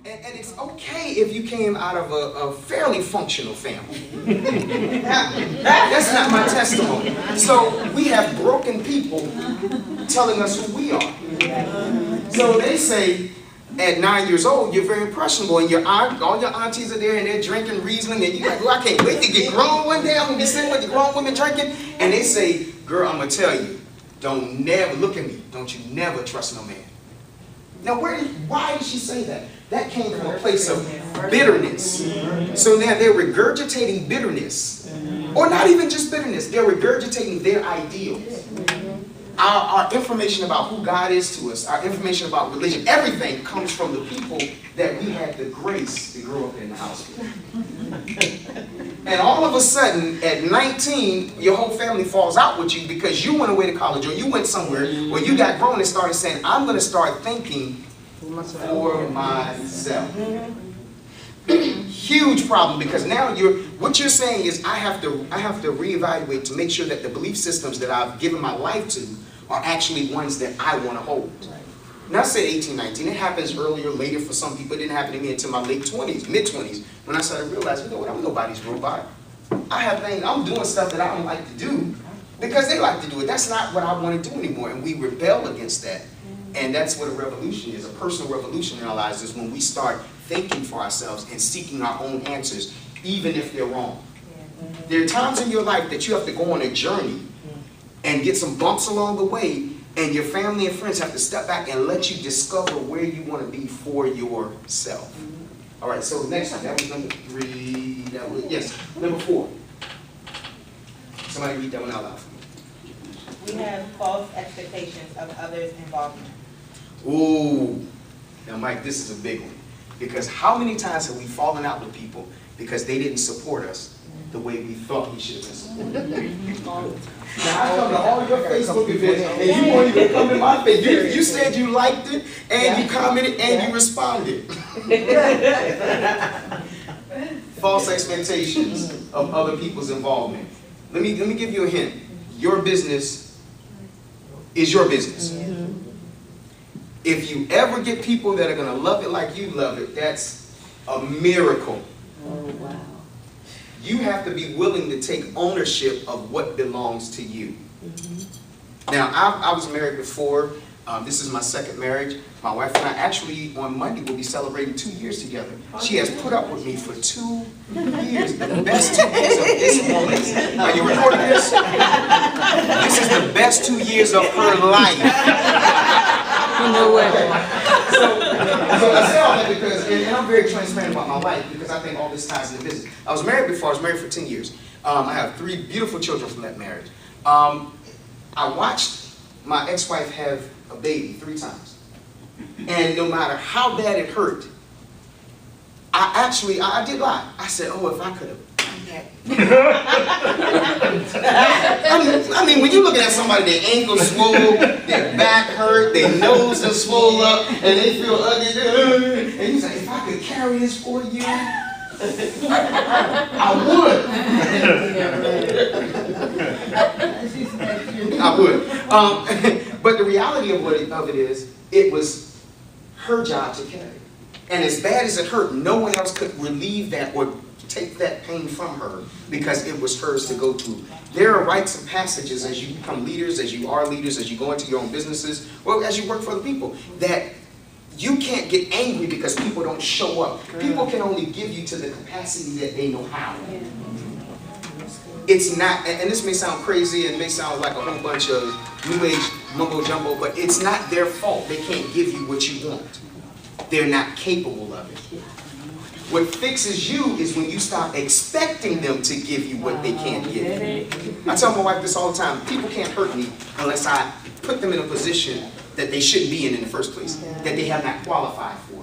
And it's okay if you came out of a fairly functional family. That's not my testimony. So we have broken people telling us who we are. So they say, at 9 years old, you're very impressionable, and all your aunties are there, and they're drinking Riesling, and you're like, oh, I can't wait to get grown one day. I'm going to be sitting with the grown women drinking. And they say, girl, I'm going to tell you, don't never, look at me, don't you never trust no man. Now, why did she say that? That came from a place of bitterness. So now they're regurgitating bitterness. Or not even just bitterness, they're regurgitating their ideals. Our information about who God is to us, our information about religion, everything comes from the people that we had the grace to grow up in the house with. And all of a sudden, at 19, your whole family falls out with you because you went away to college or you went somewhere where you got grown and started saying, I'm going to start thinking for myself. Huge problem, because now what you're saying is I have to reevaluate to make sure that the belief systems that I've given my life to are actually ones that I want to hold. Now I said 18, 19, it happens earlier, later for some people. It didn't happen to me until my late 20s, mid-20s, when I started realizing, you know what, I'm nobody's robot. I have things, I'm doing stuff that I don't like to do because they like to do it. That's not what I want to do anymore, and we rebel against that. And that's what a revolution is. A personal revolution in our lives is when we start thinking for ourselves and seeking our own answers, even if they're wrong. There are times in your life that you have to go on a journey and get some bumps along the way, and your family and friends have to step back and let you discover where you want to be for yourself. All right, so next time, that was number 3. Yes, number 4. Somebody read that one out loud for me. We have false expectations of others' involvement. Ooh, now Mike, this is a big one. Because how many times have we fallen out with people because they didn't support us the way we thought we should have been supported? Now I come to all your Facebook events and you won't even come to my face. You said you liked it and you commented and you responded. False expectations of other people's involvement. Let me give you a hint. Your business is your business. If you ever get people that are going to love it like you love it, that's a miracle. Oh, wow. You have to be willing to take ownership of what belongs to you. Now, I was married before. This is my second marriage. My wife and I actually, on Monday, will be celebrating 2 years together. She has put up with me for 2 years. The best 2 years of this woman. Are you recording this? This is the best 2 years of her life. No way. So I say all that because, and I'm very transparent about my life because I think all this ties into business. I was married before. I was married for 10 years. I have 3 beautiful children from that marriage. I watched my ex-wife have a baby 3 times. And no matter how bad it hurt, I did lie. I said, oh, if I could have. I mean, when you're looking at somebody, their ankles swole, their back hurt, their nose is swole up, and they feel ugly, and you say, if I could carry this for you, I would. I would. But the reality of it is, it was her job to carry. And as bad as it hurt, no one else could relieve that or take that pain from her because it was hers to go to. There are rites and passages as you become leaders, as you are leaders, as you go into your own businesses, or as you work for other people, that you can't get angry because people don't show up. People can only give you to the capacity that they know how. It's not, and this may sound crazy and may sound like a whole bunch of new age mumbo jumbo, but it's not their fault. They can't give you what you want. They're not capable of it. What fixes you is when you stop expecting them to give you what they can't give. I tell my wife this all the time. People can't hurt me unless I put them in a position that they shouldn't be in the first place, that they have not qualified for.